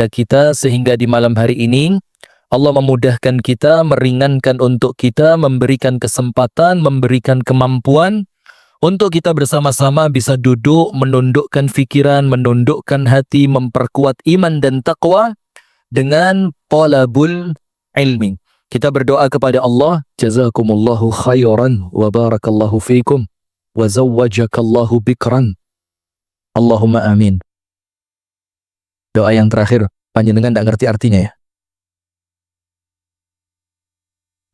kita sehingga di malam hari ini Allah memudahkan kita, meringankan untuk kita, memberikan kesempatan, memberikan kemampuan untuk kita bersama-sama bisa duduk, menundukkan fikiran, menundukkan hati, memperkuat iman dan taqwa dengan talabul ilmi. Kita berdoa kepada Allah, jazakumullahu khairan wa barakallahu fikum wa zawwajakallahu bikran. Allahumma amin. Doa yang terakhir, panjenengan tidak ngerti artinya ya?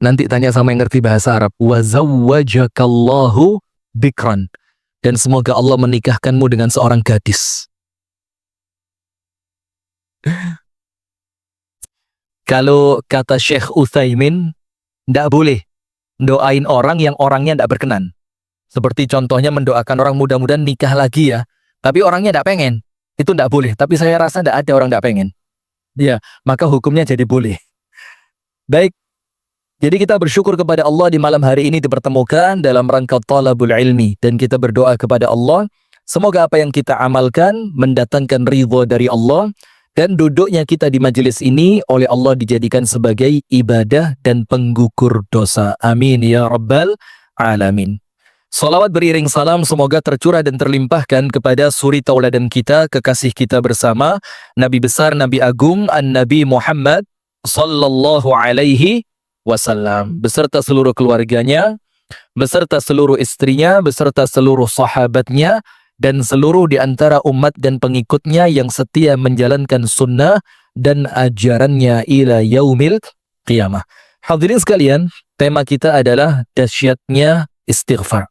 Nanti tanya sama yang ngerti bahasa Arab. Wa zawwajakallahu bikran. Dan semoga Allah menikahkanmu dengan seorang gadis. Kalau kata Syekh Utsaimin, tidak boleh doain orang yang orangnya tidak berkenan. Seperti contohnya mendoakan orang mudah-mudahan nikah lagi ya, tapi orangnya tidak pengen. Itu tidak boleh, tapi saya rasa tidak ada orang tidak pengen. Ya, maka hukumnya jadi boleh. Baik, jadi kita bersyukur kepada Allah di malam hari ini dipertemukan dalam rangka talabul ilmi. Dan kita berdoa kepada Allah, semoga apa yang kita amalkan mendatangkan ridha dari Allah. Dan duduknya kita di majelis ini oleh Allah dijadikan sebagai ibadah dan penggugur dosa. Amin ya rabbal alamin. Salawat beriring salam semoga tercurah dan terlimpahkan kepada suri tauladan kita, kekasih kita bersama, Nabi besar, Nabi agung, An-Nabi Muhammad sallallahu alaihi wasallam, beserta seluruh keluarganya, beserta seluruh istrinya, beserta seluruh sahabatnya, dan seluruh di antara umat dan pengikutnya yang setia menjalankan sunnah dan ajarannya ila yaumil qiyamah. Hadirin sekalian, tema kita adalah dahsyatnya istighfar.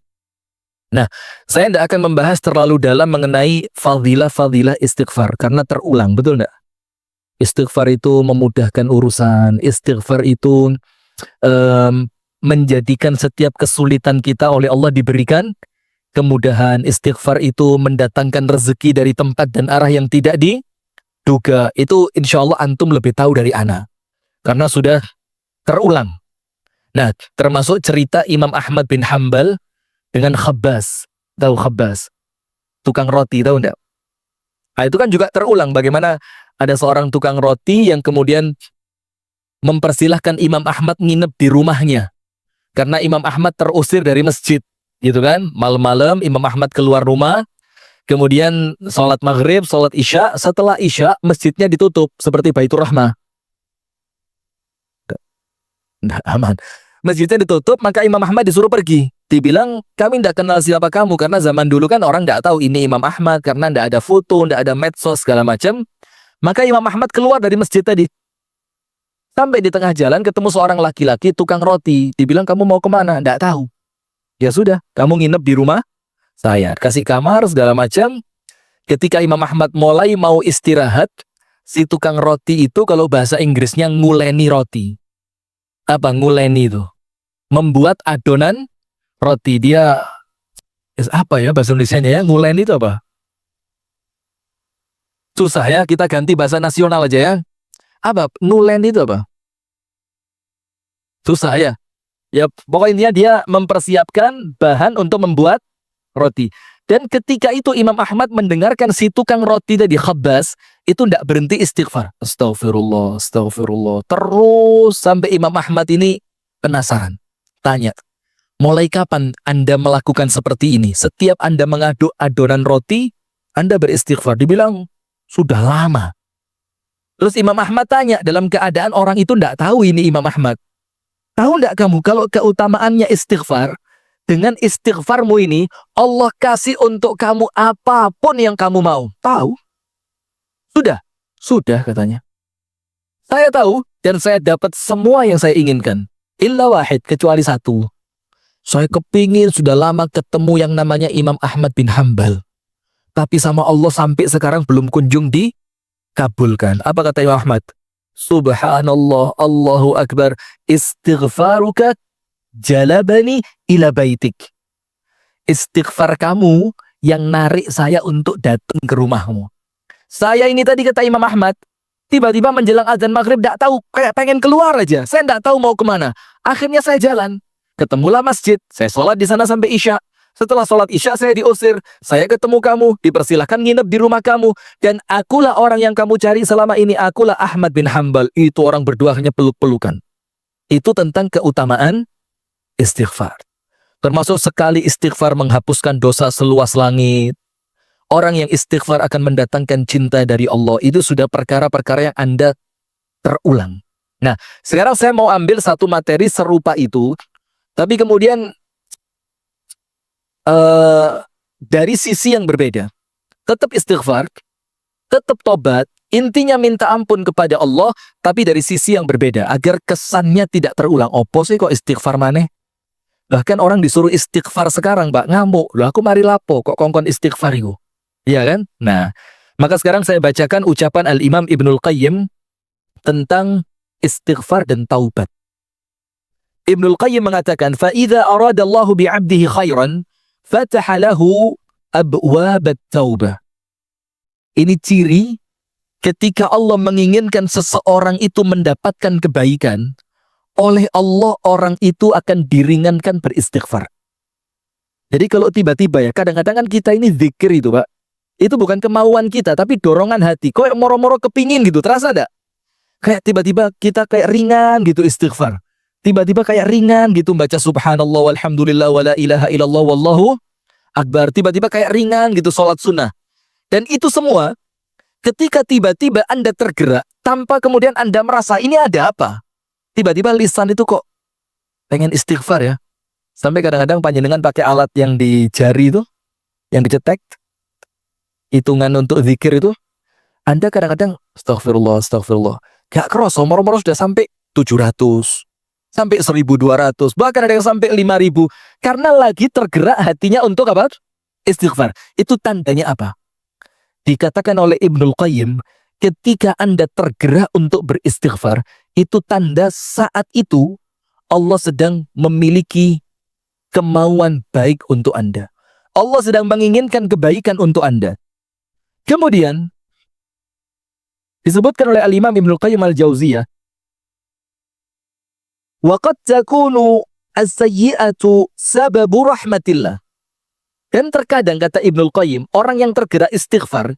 Nah, saya tidak akan membahas terlalu dalam mengenai fadilah-fadilah istighfar, karena terulang, betul tidak? Istighfar itu memudahkan urusan, istighfar itu menjadikan setiap kesulitan kita oleh Allah diberikan kemudahan. Istighfar itu mendatangkan rezeki dari tempat dan arah yang tidak diduga. Itu insya Allah antum lebih tahu dari ana, karena sudah terulang. Nah, termasuk cerita Imam Ahmad bin Hanbal dengan Khabbas. Tahu Khabbas? Tukang roti, tahu enggak? Nah, itu kan juga terulang bagaimana ada seorang tukang roti yang kemudian mempersilahkan Imam Ahmad nginep di rumahnya. Karena Imam Ahmad terusir dari masjid. Gitu kan? Malam-malam Imam Ahmad keluar rumah, kemudian sholat maghrib, sholat isya. Setelah isya, masjidnya ditutup seperti Baitur Rahmah. Nah, aman. Masjidnya ditutup, maka Imam Ahmad disuruh pergi. Dibilang, kami tidak kenal siapa kamu, karena zaman dulu kan orang tidak tahu ini Imam Ahmad, karena tidak ada foto, tidak ada medsos, segala macam. Maka Imam Ahmad keluar dari masjid tadi. Sampai di tengah jalan ketemu seorang laki-laki tukang roti. Dibilang, kamu mau kemana? Tidak tahu. Ya sudah, kamu nginep di rumah saya. Kasih kamar, segala macam. Ketika Imam Ahmad mulai mau istirahat, si tukang roti itu kalau bahasa Inggrisnya nguleni roti. Apa nguleni itu? Membuat adonan roti. Dia apa ya bahasa Indonesianya ya? Nguleni itu apa? Susah ya, kita ganti bahasa nasional aja ya. Apa? Nguleni itu apa? Susah ya. Ya pokoknya dia mempersiapkan bahan untuk membuat roti. Dan ketika itu Imam Ahmad mendengarkan si tukang roti tadi Khabbas itu tidak berhenti istighfar. Astagfirullah, astagfirullah. Terus sampai Imam Ahmad ini penasaran. Tanya, mulai kapan Anda melakukan seperti ini? Setiap Anda mengaduk adonan roti, Anda beristighfar. Dibilang, sudah lama. Terus Imam Ahmad tanya, dalam keadaan orang itu tidak tahu ini Imam Ahmad. Tahu tidak kamu kalau keutamaannya istighfar? Dengan istighfarmu ini, Allah kasih untuk kamu apapun yang kamu mau. Tahu? Sudah? Sudah katanya. Saya tahu dan saya dapat semua yang saya inginkan. Illa wahid, kecuali satu. Saya kepingin sudah lama ketemu yang namanya Imam Ahmad bin Hanbal. Tapi sama Allah sampai sekarang belum kunjung dikabulkan. Apa kata Imam Ahmad? Subhanallah, Allahu Akbar, istighfaruka jalabani ila baitik. Istighfar kamu yang narik saya untuk datang ke rumahmu. Saya ini tadi kata Imam Ahmad, tiba-tiba menjelang azan maghrib tidak tahu, kayak pengen keluar aja. Saya tidak tahu mau kemana. Akhirnya saya jalan. Ketemulah masjid. Saya sholat di sana sampai isya. Setelah sholat isya saya diusir, saya ketemu kamu, dipersilahkan nginep di rumah kamu, dan akulah orang yang kamu cari selama ini, akulah Ahmad bin Hambal. Itu orang berdua hanya peluk-pelukan. Itu tentang keutamaan istighfar. Termasuk sekali istighfar menghapuskan dosa seluas langit. Orang yang istighfar akan mendatangkan cinta dari Allah. Itu sudah perkara-perkara yang Anda terulang. Nah, sekarang saya mau ambil satu materi serupa itu, tapi kemudian dari sisi yang berbeda. Tetap istighfar, tetap tobat, intinya minta ampun kepada Allah, tapi dari sisi yang berbeda, agar kesannya tidak terulang. Opo sih kok istighfar maneh? Bahkan orang disuruh istighfar sekarang, Mbak, ngamuk. Loh aku mari lapo kok kongkon istighfar itu. Iya kan? Nah, maka sekarang saya bacakan ucapan Al-Imam Ibnul Qayyim tentang istighfar dan taubat. Ibnul Qayyim mengatakan, فَإِذَا أَرَادَ اللَّهُ بِعَبْدِهِ خَيْرًا فَتَحَ لَهُ أَبْوَابَ التَّوْبَةِ. Ini ciri ketika Allah menginginkan seseorang itu mendapatkan kebaikan, oleh Allah orang itu akan diringankan beristighfar. Jadi kalau tiba-tiba ya, kadang-kadang kan kita ini zikir itu, Pak. Itu bukan kemauan kita, tapi dorongan hati. Kok moro-moro kepingin gitu, terasa ada? Kayak tiba-tiba kita kayak ringan gitu istighfar. Tiba-tiba kayak ringan gitu baca subhanallah walhamdulillah wala ilaha illallah wallahu akbar. Tiba-tiba kayak ringan gitu sholat sunnah. Dan itu semua ketika tiba-tiba Anda tergerak tanpa kemudian Anda merasa ini ada apa. Tiba-tiba lisan itu kok pengen istighfar ya. Sampai kadang-kadang panjenengan pakai alat yang di jari itu, yang dicetek, hitungan untuk zikir itu, Anda kadang-kadang astagfirullah, astagfirullah. Gak kerasa, moro-moro sudah sampai 700. Sampai 1.200, bahkan ada yang sampai 5.000, karena lagi tergerak hatinya untuk apa? Istighfar. Itu tandanya apa? Dikatakan oleh Ibnul Qayyim, ketika Anda tergerak untuk beristighfar, itu tanda saat itu Allah sedang memiliki kemauan baik untuk Anda. Allah sedang menginginkan kebaikan untuk Anda. Kemudian disebutkan oleh Al-Imam Ibnul Qayyim Al-Jauziyah, وَقَدْ تَكُونُ السَّيِّئَةُ سَبَبُ رَحْمَةِ اللَّهِ. Dan terkadang kata Ibnul Qayyim, orang yang tergerak istighfar,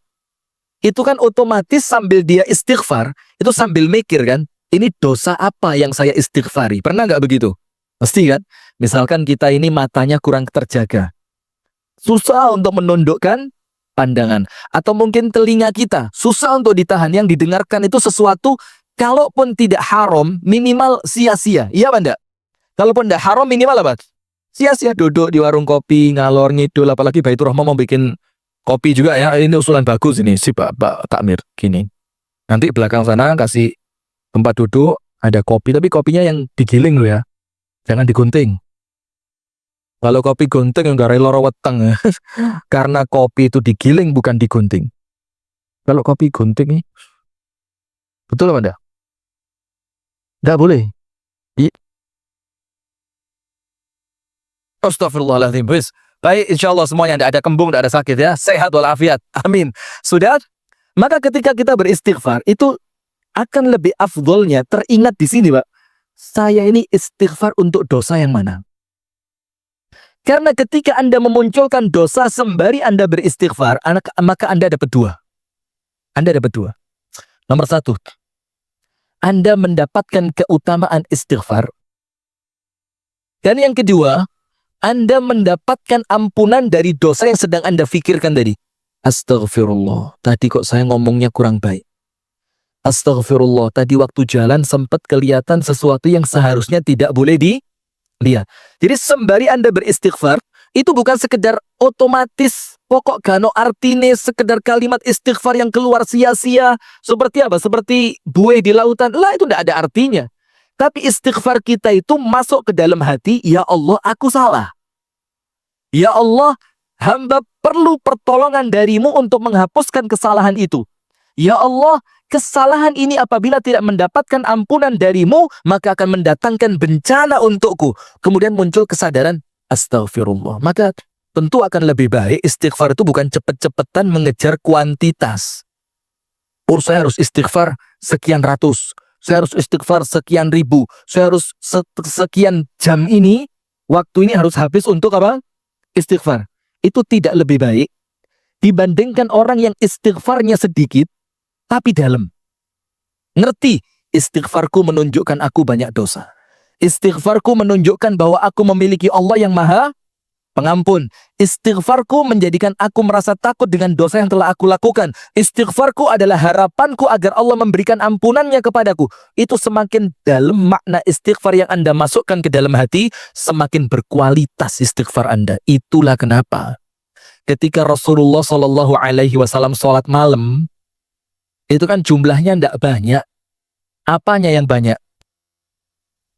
itu kan otomatis sambil dia istighfar, itu sambil mikir kan, ini dosa apa yang saya istighfari? Pernah nggak begitu? Pasti kan? Misalkan kita ini matanya kurang terjaga. Susah untuk menundukkan pandangan. Atau mungkin telinga kita, susah untuk ditahan. Yang didengarkan itu sesuatu kalaupun tidak haram, minimal sia-sia. Iya apa enggak? Kalaupun tidak haram, minimal apa? Sia-sia. Duduk di warung kopi, ngalor ngidul. Apalagi Baitur Rahmah mau bikin kopi juga ya. Ini usulan bagus ini, si Pak Takmir. Gini. Nanti belakang sana kasih tempat duduk, ada kopi. Tapi kopinya yang digiling loh ya. Jangan digunting. Kalau kopi gunting, enggak rela weteng. Karena kopi itu digiling, bukan digunting. Kalau kopi gunting nih, betul apa enggak? Enggak boleh. Astagfirullahaladzim. Baik, insya Allah semuanya tidak ada kembung, tidak ada sakit ya. Sehat walafiat. Amin. Sudah? Maka ketika kita beristighfar, itu akan lebih afdolnya teringat di sini, Pak. Saya ini istighfar untuk dosa yang mana? Karena ketika Anda memunculkan dosa sembari Anda beristighfar, maka Anda dapat dua. Anda dapat dua. Nomor satu, Anda mendapatkan keutamaan istighfar. Dan yang kedua, Anda mendapatkan ampunan dari dosa yang sedang Anda fikirkan tadi. Astagfirullah, tadi kok saya ngomongnya kurang baik. Astagfirullah, tadi waktu jalan sempat kelihatan sesuatu yang seharusnya tidak boleh dilihat. Jadi sembari Anda beristighfar, itu bukan sekedar otomatis, pokok gano artine, sekedar kalimat istighfar yang keluar sia-sia. Seperti apa? Seperti buih di lautan. Lah, itu tidak ada artinya. Tapi istighfar kita itu masuk ke dalam hati, ya Allah, aku salah. Ya Allah, hamba perlu pertolongan darimu untuk menghapuskan kesalahan itu. Ya Allah, kesalahan ini apabila tidak mendapatkan ampunan darimu, maka akan mendatangkan bencana untukku. Kemudian muncul kesadaran, astagfirullah. Maka tentu akan lebih baik istighfar itu bukan cepet-cepetan mengejar kuantitas. Saya harus istighfar sekian ratus. Saya harus istighfar sekian ribu. Saya harus sekian jam ini, waktu ini harus habis untuk apa? istighfar itu tidak lebih baik dibandingkan orang yang istighfarnya sedikit tapi dalam. Ngerti, istighfarku menunjukkan aku banyak dosa. Istighfarku menunjukkan bahwa aku memiliki Allah yang maha pengampun. Istighfarku menjadikan aku merasa takut dengan dosa yang telah aku lakukan. Istighfarku adalah harapanku agar Allah memberikan ampunannya kepadaku. Itu semakin dalam makna istighfar yang Anda masukkan ke dalam hati, semakin berkualitas istighfar Anda. Itulah kenapa ketika Rasulullah SAW sholat malam, itu kan jumlahnya tidak banyak. Apanya yang banyak?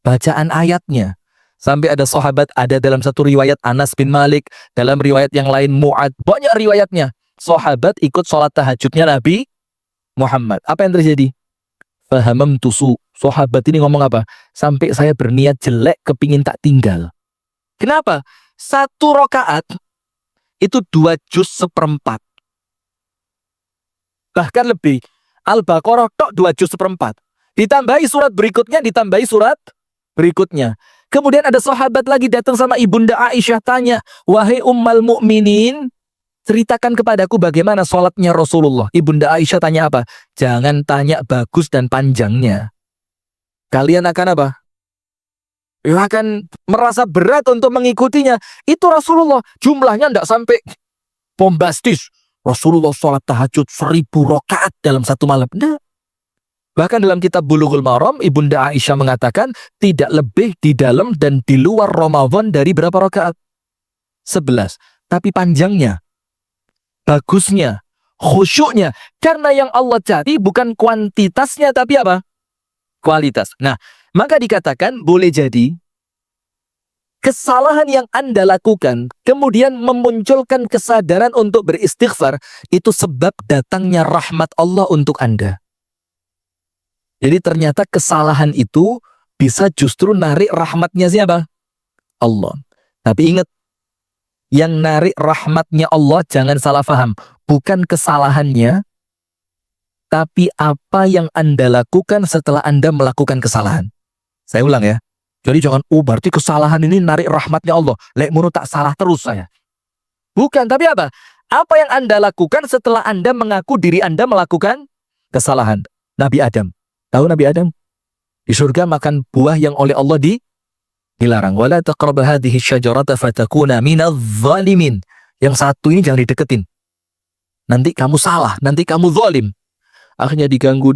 Bacaan ayatnya. Sampai ada sahabat, ada dalam satu riwayat Anas bin Malik, dalam riwayat yang lain Mu'ad, banyak riwayatnya. Sahabat ikut sholat tahajudnya Nabi Muhammad. Apa yang terjadi? Fahamam tusu. Sahabat ini ngomong apa? Sampai saya berniat jelek, kepingin tak tinggal. Kenapa? Satu rakaat itu 2 juz seperempat. Bahkan lebih. Al-Baqarah tok 2 juz seperempat. Ditambahi surat berikutnya, ditambahi surat berikutnya. Kemudian ada sahabat lagi datang sama Ibunda Aisyah tanya, wahai Ummal Mukminin, ceritakan kepadaku bagaimana sholatnya Rasulullah. Ibunda Aisyah tanya apa? Jangan tanya bagus dan panjangnya. Kalian akan apa? Ya akan merasa berat untuk mengikutinya. Itu Rasulullah. Jumlahnya tidak sampai bombastis. Rasulullah sholat tahajud 1000 rakaat dalam satu malam. Nah. Bahkan dalam kitab Bulughul Maram, Ibunda Aisyah mengatakan tidak lebih di dalam dan di luar Ramadan dari berapa rakaat? 11. Tapi panjangnya, bagusnya, khusyuknya. Karena yang Allah cari bukan kuantitasnya tapi apa? Kualitas. Nah, maka dikatakan boleh jadi kesalahan yang Anda lakukan kemudian memunculkan kesadaran untuk beristighfar, itu sebab datangnya rahmat Allah untuk Anda. Jadi ternyata kesalahan itu bisa justru narik rahmatnya siapa? Allah. Tapi ingat, yang narik rahmatnya Allah jangan salah paham. Bukan kesalahannya, tapi apa yang Anda lakukan setelah Anda melakukan kesalahan. Saya ulang ya. Jadi jangan, berarti kesalahan ini narik rahmatnya Allah. Lek munu tak salah terus saya. Bukan, tapi apa? Apa yang Anda lakukan setelah Anda mengaku diri Anda melakukan kesalahan? Nabi Adam. Tahu Nabi Adam? Di surga makan buah yang oleh Allah dilarang. Wala taqrab hadhihi syajarata fatakuna minadh dhalimin. Yang satu ini jangan dideketin. Nanti kamu salah, nanti kamu zalim. Akhirnya diganggu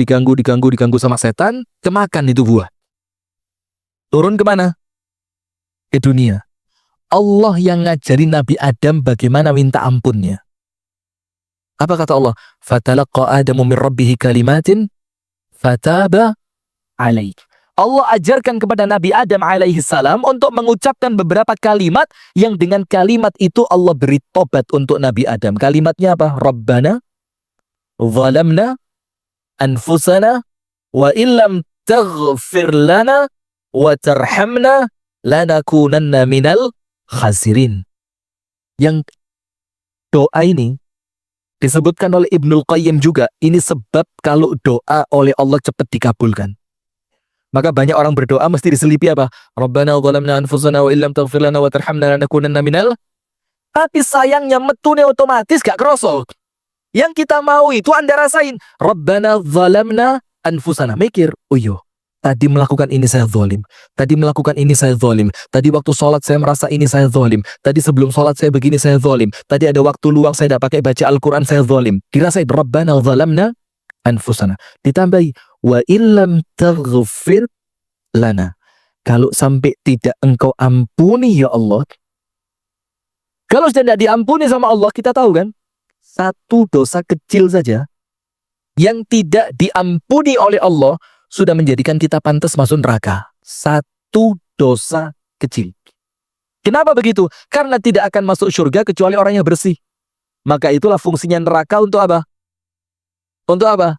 sama setan, kemakan itu buah. Turun kemana? Ke dunia. Allah yang ngajari Nabi Adam bagaimana minta ampunnya. Apa kata Allah? Fatalaqa Adamu min rabbihi kalimatin fataba alaih. Allah ajarkan kepada Nabi Adam alaihi salam untuk mengucapkan beberapa kalimat yang dengan kalimat itu Allah beri tobat untuk Nabi Adam. Kalimatnya apa? Rabbana zalamna anfusana wa illam taghfir lana wa tarhamna lanakunanna minal khasirin. Yang doa ini disebutkan oleh Ibnul Qayyim juga, ini sebab kalau doa oleh Allah cepat dikabulkan. Maka banyak orang berdoa mesti diselipi apa? Rabbana zalamna anfusana wa illam taghfir lana wa tarhamna lanakunanna minal. Tapi sayangnya metune otomatis gak kroso. Yang kita mau itu Anda rasain. Rabbana zalamna anfusana. Mikir, oh iya, tadi melakukan ini saya zalim. Tadi melakukan ini saya zalim. Tadi waktu sholat saya merasa ini saya zalim. Tadi sebelum sholat saya begini saya zalim. Tadi ada waktu luang saya tidak pakai baca Al-Quran saya zalim. Dirasain Rabbana zalamna anfusana. Ditambahi wa illam taghfir lana. Kalau sampai tidak engkau ampuni ya Allah. Kalau sudah tidak diampuni sama Allah, kita tahu kan? Satu dosa kecil saja yang tidak diampuni oleh Allah sudah menjadikan kita pantas masuk neraka. Satu dosa kecil. Kenapa begitu? Karena tidak akan masuk surga kecuali orang yang bersih. Maka itulah fungsinya neraka untuk apa? Untuk apa?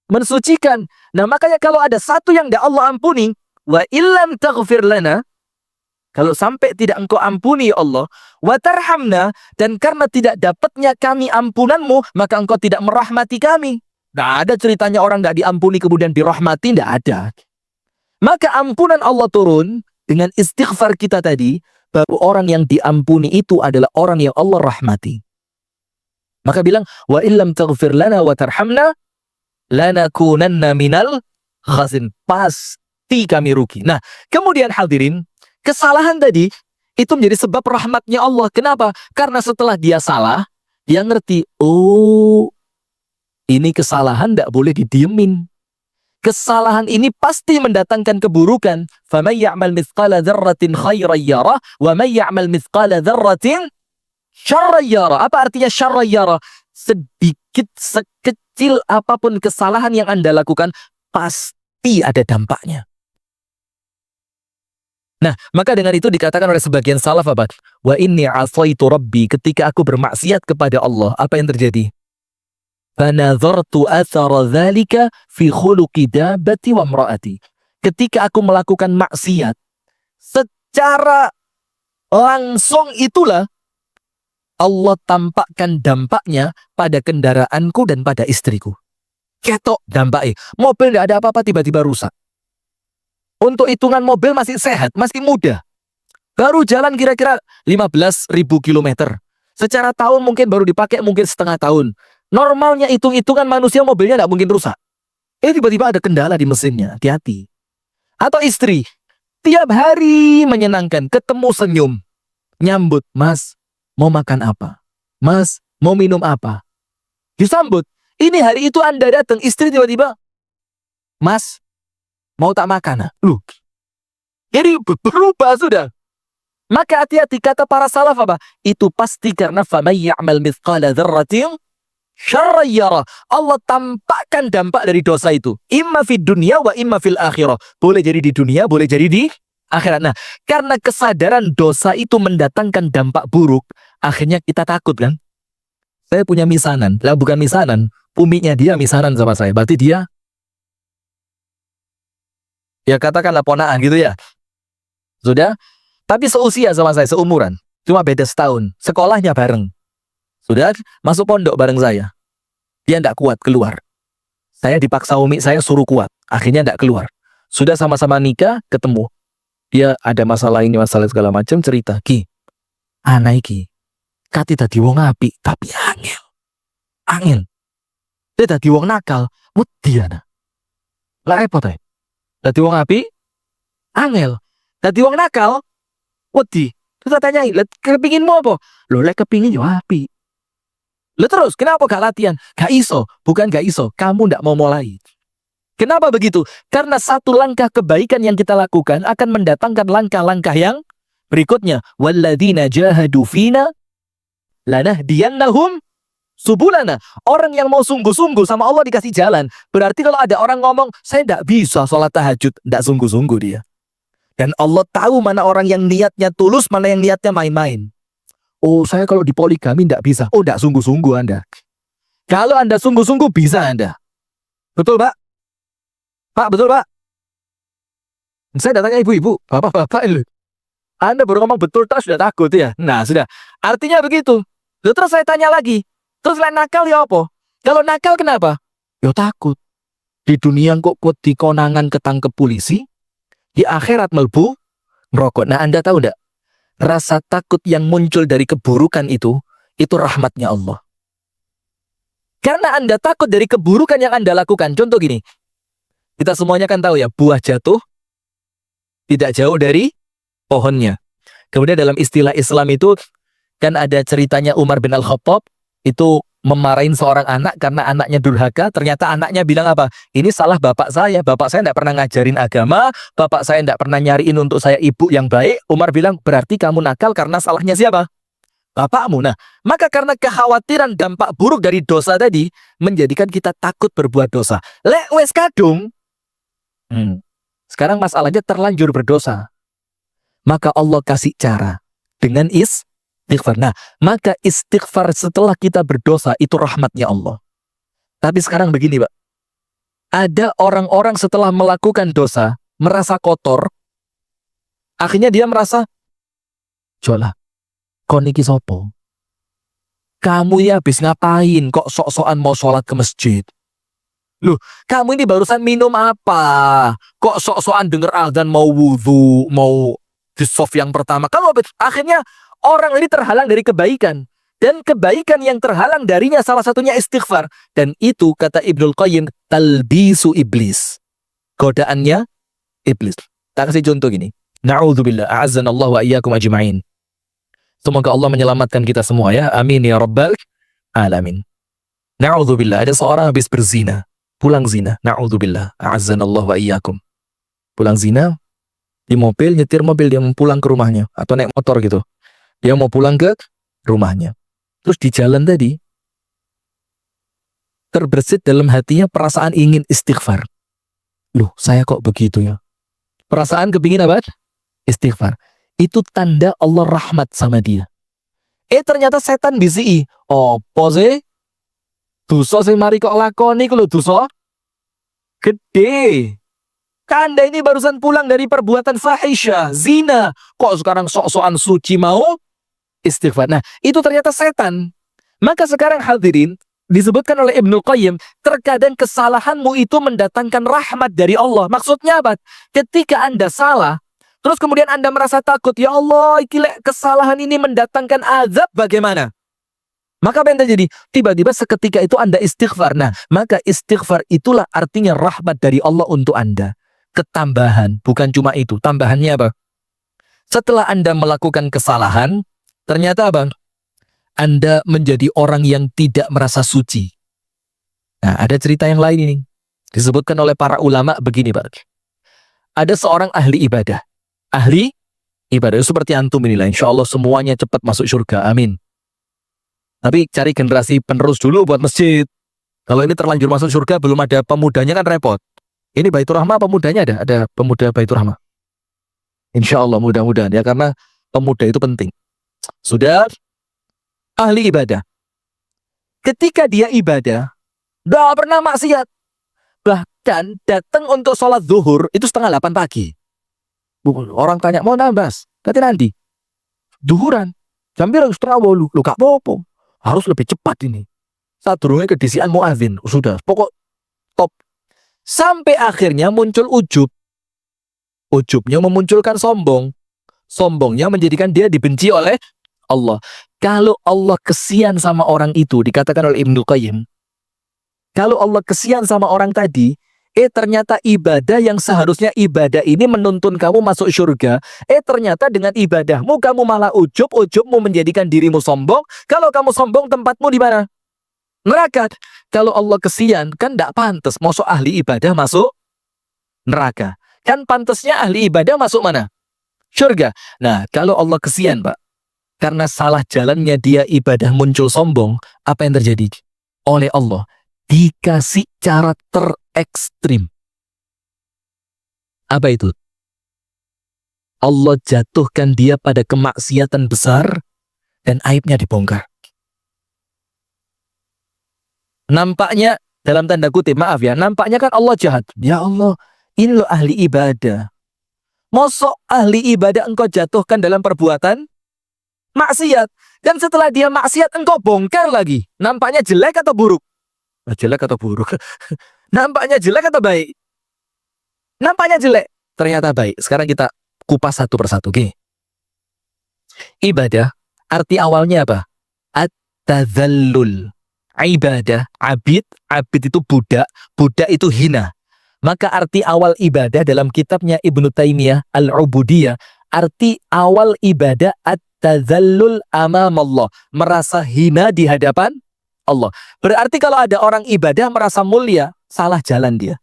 Mensucikan. Nah makanya kalau ada satu yang tidak Allah ampuni, wa illam taghfir lana, kalau sampai tidak engkau ampuni ya Allah, wa tarhamna, dan karena tidak dapatnya kami ampunanmu, maka engkau tidak merahmati kami. Tidak ada ceritanya orang tidak diampuni kemudian dirahmati, tidak ada. Maka ampunan Allah turun dengan istighfar kita tadi, bahwa orang yang diampuni itu adalah orang yang Allah rahmati. Maka bilang, wa illam taghfir lana wa tarhamna lanakunanna minal khazin. Pasti kami rugi. Nah, kemudian hadirin, kesalahan tadi itu menjadi sebab rahmatnya Allah. Kenapa? Karena setelah dia salah, dia ngerti, oh, ini kesalahan tidak boleh didiemin. Kesalahan ini pasti mendatangkan keburukan. فَمَنْ يَعْمَلْ مِثْقَالَ ذَرَّةٍ خَيْرًا يَرَهُ وَمَنْ يَعْمَلْ مِثْقَالَ ذَرَّةٍ شَرًّا يَرَهُ. Apa artinya syarra yara? Sedikit, sekecil apapun kesalahan yang Anda lakukan, pasti ada dampaknya. Nah, maka dengan itu dikatakan oleh sebagian salaf apa? Wa inni asaitu rabbi, ketika aku bermaksiat kepada Allah, apa yang terjadi? Fanadhartu athara dzalika fi khuluqi dabbati wa imraati. Ketika aku melakukan maksiat, secara langsung itulah Allah tampakkan dampaknya pada kendaraanku dan pada istriku. Ketok dampaknya. Mobil tidak ada apa-apa, tiba-tiba rusak. Untuk hitungan mobil masih sehat, masih muda. Baru jalan kira-kira 15.000 kilometer. Secara tahun mungkin baru dipakai mungkin setengah tahun. Normalnya hitung-hitungan manusia mobilnya tidak mungkin rusak. Tiba-tiba ada kendala di mesinnya, hati-hati. Atau istri, tiap hari menyenangkan, ketemu senyum. Nyambut, mas, mau makan apa? Mas, mau minum apa? Disambut. Ini hari itu Anda datang, istri tiba-tiba, mas, mau tak makan? Loh, jadi berubah sudah. Maka hati-hati, kata para salaf apa? Itu pasti karena faman ya'mal mithqala dzarratin syarran yara. Allah tampakkan dampak dari dosa itu. Imma fid dunya wa imma fil akhirah. Boleh jadi di dunia, boleh jadi di akhirat. Nah, karena kesadaran dosa itu mendatangkan dampak buruk, akhirnya kita takut kan? Saya punya misanan. Lah bukan misanan, uminya dia misanan sama saya. Berarti dia, ya katakanlah ponaan gitu ya. Sudah, tapi seusia sama saya, seumuran. Cuma beda setahun. Sekolahnya bareng. Sudah, masuk pondok bareng saya. Dia tidak kuat keluar. Saya dipaksa umi saya suruh kuat. Akhirnya tidak keluar. Sudah sama-sama nikah, ketemu. Dia ada masalah ini, masalah segala macam, cerita. Ki, anak iki, kati tadi wong apik, tapi angel. Angel. Dia tadi wong nakal, wedi ana. Lah repot ae. Tadi wong apik, angel. Tadi wong nakal, wedi. Terus tanyai, kepinginmu apa? Loh, lek kepingin yo apik. Loh terus, kenapa gak latihan? Gak iso, bukan gak iso, kamu ndak mau mulai. Kenapa begitu? Karena satu langkah kebaikan yang kita lakukan akan mendatangkan langkah-langkah yang berikutnya. Walladzina jahadu fina lanahdiyannahum subulana. Orang yang mau sungguh-sungguh sama Allah dikasih jalan. Berarti kalau ada orang ngomong, saya ndak bisa sholat tahajud, ndak sungguh-sungguh dia. Dan Allah tahu mana orang yang niatnya tulus, mana yang niatnya main-main. Oh, saya kalau di poligami ndak bisa. Oh, ndak sungguh-sungguh Anda. Kalau Anda sungguh-sungguh bisa Anda. Betul, Pak? Pak, betul, Pak? Saya datangnya ibu-ibu, bapak-bapak ini. Anda baru ngomong betul, tak sudah takut ya? Nah, sudah. Artinya begitu. Terus saya tanya lagi. Terus lain nakal ya apa? Kalau nakal kenapa? Ya takut. Di dunia kok kuat di konangan ketangkep polisi, di akhirat melbu merokok. Nah, Anda tahu enggak? Rasa takut yang muncul dari keburukan itu rahmatnya Allah. Karena Anda takut dari keburukan yang Anda lakukan. Contoh gini, kita semuanya kan tahu ya, buah jatuh tidak jauh dari pohonnya. Kemudian dalam istilah Islam itu, kan ada ceritanya Umar bin Al-Khattab, itu memarahin seorang anak karena anaknya durhaka. Ternyata anaknya bilang apa? Ini salah bapak saya tidak pernah ngajarin agama, bapak saya tidak pernah nyariin untuk saya ibu yang baik. Umar bilang, berarti kamu nakal karena salahnya siapa? Bapakmu. Nah, maka karena kekhawatiran dampak buruk dari dosa tadi, menjadikan kita takut berbuat dosa. Lek wes kadung, sekarang masalahnya terlanjur berdosa. Maka Allah kasih cara dengan istighfar. Nah, maka istighfar setelah kita berdosa itu rahmatnya Allah. Tapi sekarang begini, Pak. Ada orang-orang setelah melakukan dosa merasa kotor. Akhirnya dia merasa, "Jolah, kon iki sopo? Kamu ya habis ngapain kok sok-sokan mau sholat ke masjid? Loh, kamu ini barusan minum apa? Kok sok-sokan denger azan mau wudhu, mau di soft yang pertama. Kalau akhirnya orang ini terhalang dari kebaikan. Dan kebaikan yang terhalang darinya salah satunya istighfar. Dan itu kata Ibnul Qayyim, talbisu iblis. Godaannya iblis. Tak kasih contoh gini. Na'udzubillah, a'azzanallahu wa iyyakum ajma'in. Semoga Allah menyelamatkan kita semua ya. Amin ya rabbal alamin. Na'udzubillah, ada seorang habis berzina. Pulang zina. Na'udzubillah, a'azzanallahu wa iyyakum. Pulang zina, di mobil, nyetir mobil, dia mau pulang ke rumahnya. Atau naik motor gitu. Dia mau pulang ke rumahnya. Terus di jalan tadi, terbersit dalam hatinya perasaan ingin istighfar. Loh, saya kok begitu ya? Perasaan kepingin apa? Istighfar. Itu tanda Allah rahmat sama dia. Ternyata setan bisi. Apa sih? Dosa sing mari kok lakoni kalau dosa gede. Anda ini barusan pulang dari perbuatan fahisyah, zina. Kok sekarang sok-sokan suci mau istighfar? Nah, itu ternyata setan. Maka sekarang hadirin, disebutkan oleh Ibnu Qayyim, terkadang kesalahanmu itu mendatangkan rahmat dari Allah. Maksudnya apa? Ketika Anda salah, terus kemudian Anda merasa takut, ya Allah, kesalahan ini mendatangkan azab, bagaimana? Maka apa yang terjadi? Tiba-tiba seketika itu Anda istighfar. Nah, maka istighfar itulah artinya rahmat dari Allah untuk Anda. Ketambahan, bukan cuma itu. Tambahannya apa? Setelah Anda melakukan kesalahan, ternyata apa? Anda menjadi orang yang tidak merasa suci. Nah, ada cerita yang lain ini. Disebutkan oleh para ulama begini, Pak. Ada seorang ahli ibadah. Ahli ibadah, seperti antum inilah. Insya Allah semuanya cepat masuk surga. Amin. Tapi cari generasi penerus dulu buat masjid. Kalau ini terlanjur masuk surga, belum ada pemudanya kan repot. Ini Baitur Rahmah pemudanya ada pemuda Baitur Rahmah. Insya Allah mudah-mudahan ya, karena pemuda itu penting. Sudah ahli ibadah. Ketika dia ibadah, gak pernah maksiat. Bahkan datang untuk sholat zuhur itu 7:30 pagi. Orang tanya, mau nambas? Kata nanti. Zuhuran. Jam 7:30. Lu gak apa-apa. Harus lebih cepat ini. Saat durungnya kedisian muadzin. Sudah, pokok top. Sampai akhirnya muncul ujub. Ujubnya memunculkan sombong. Sombongnya menjadikan dia dibenci oleh Allah. Kalau Allah kesian sama orang itu, dikatakan oleh Ibnu Qayyim, kalau Allah kesian sama orang tadi, ternyata ibadah yang seharusnya ibadah ini menuntun kamu masuk surga, ternyata dengan ibadahmu kamu malah ujubmu menjadikan dirimu sombong. Kalau kamu sombong, tempatmu di mana? Neraka. Kalau Allah kesian, kan tidak pantas masuk ahli ibadah masuk neraka. Kan pantasnya ahli ibadah masuk mana? Surga. Nah, kalau Allah kesian, Pak, karena salah jalannya dia ibadah muncul sombong, apa yang terjadi? Oleh Allah dikasih cara terekstrim. Apa itu? Allah jatuhkan dia pada kemaksiatan besar dan aibnya dibongkar. Nampaknya, dalam tanda kutip, maaf ya, nampaknya kan Allah jahat. Ya Allah, ini loh ahli ibadah. Mosok ahli ibadah engkau jatuhkan dalam perbuatan maksiat. Dan setelah dia maksiat, engkau bongkar lagi. Nampaknya jelek atau buruk? Jelek atau buruk? Nampaknya jelek atau baik? Nampaknya jelek. Ternyata baik. Sekarang kita kupas satu persatu. Okay? Ibadah, arti awalnya apa? At-tadzallul. Ibadah, abid itu budak itu hina. Maka arti awal ibadah dalam kitabnya Ibnu Taimiyah Al-Ubudiyah, arti awal ibadah at-tadzallul amamallah, merasa hina di hadapan Allah. Berarti kalau ada orang ibadah merasa mulia, salah jalan dia.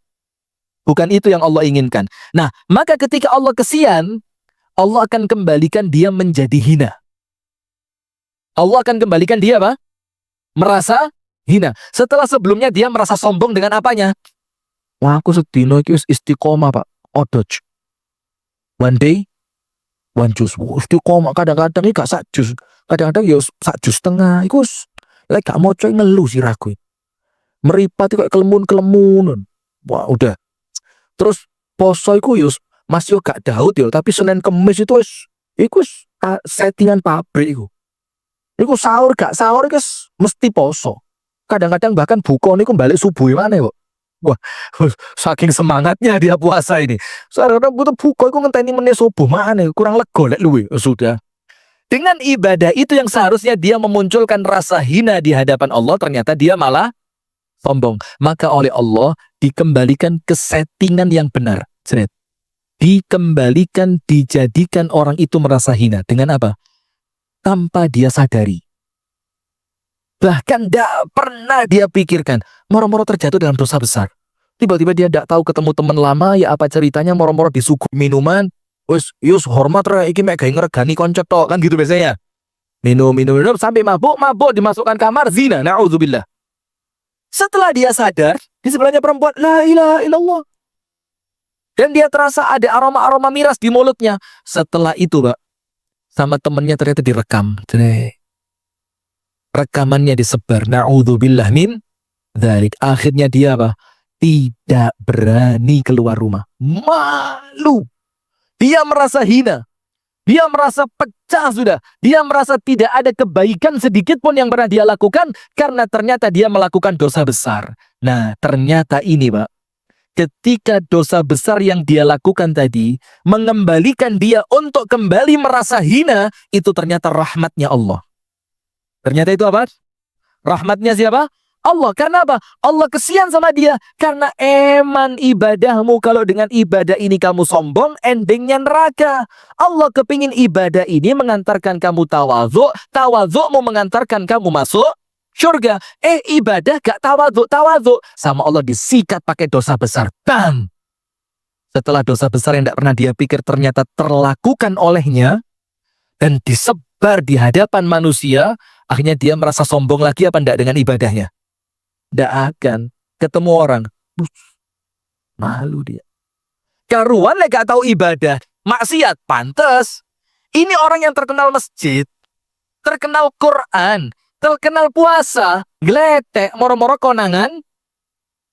Bukan itu yang Allah inginkan. Nah, maka ketika Allah kesian, Allah akan kembalikan dia menjadi hina. Allah akan kembalikan dia apa? Merasa hina. Setelah sebelumnya dia merasa sombong dengan apanya? Wah, aku sedino iki wis istiqomah, Pak. Odoj. One day, one juice. Istiqomah kadang-kadang iki gak sak jus. Kadang-kadang ya sak jus setengah. Iku lek gak moco ngelu sirahku. Meripat kok kelemun-kelemun. Wah, udah. Terus poso iku yo Mas yo gak daud yo, tapi Senin Kemis itu iku settingan pabrik iku. Iku sahur gak sahur iku mesti poso. Kadang-kadang bahkan buka niku balik subuh mana, Pak. Wah, saking semangatnya dia puasa ini. Sarana butuh buka iku ngenteni meneh subuh maneh, kurang lega lek luwe. Sudah. Dengan ibadah itu yang seharusnya dia memunculkan rasa hina di hadapan Allah, ternyata dia malah sombong. Maka oleh Allah dikembalikan ke settingan yang benar. Jret. Dikembalikan, dijadikan orang itu merasa hina. Dengan apa? Tanpa dia sadari. Bahkan tidak pernah dia pikirkan. Moro-moro terjatuh dalam dosa besar. Tiba-tiba dia tidak tahu ketemu teman lama, ya apa ceritanya, moro-moro disuguh minuman. Wes, yus hormat ra iki mek gawe ngregani konco tok, kan gitu biasanya. Minum sampai mabuk dimasukkan kamar zina, naudzubillah. Setelah dia sadar, di sebelahnya perempuan, la ilaha illallah. Dan dia terasa ada aroma-aroma miras di mulutnya. Setelah itu, Pak, sama temennya ternyata direkam. Rekamannya disebar. Na'udzubillah min dzalik. Akhirnya dia apa? Tidak berani keluar rumah. Malu. Dia merasa hina. Dia merasa pecah sudah. Dia merasa tidak ada kebaikan sedikit pun yang pernah dia lakukan karena ternyata dia melakukan dosa besar. Nah, ternyata ini, Pak, ketika dosa besar yang dia lakukan tadi mengembalikan dia untuk kembali merasa hina, itu ternyata rahmatnya Allah. Ternyata itu apa? Rahmatnya siapa? Allah. Karena apa? Allah kesian sama dia. Karena eman ibadahmu, kalau dengan ibadah ini kamu sombong, endingnya neraka. Allah kepingin ibadah ini mengantarkan kamu tawadhu, tawadhu'mu mengantarkan kamu masuk surga. Ibadah gak tawadhu. Sama Allah disikat pakai dosa besar. Bam! Setelah dosa besar yang tidak pernah dia pikir ternyata terlakukan olehnya dan disebar di hadapan manusia, akhirnya dia merasa sombong lagi apa enggak dengan ibadahnya? Tidak akan. Ketemu orang, malu dia. Karuan lek gak tahu ibadah, maksiat, pantes. Ini orang yang terkenal masjid, terkenal Quran, terkenal puasa, gletek, moro-moro konangan,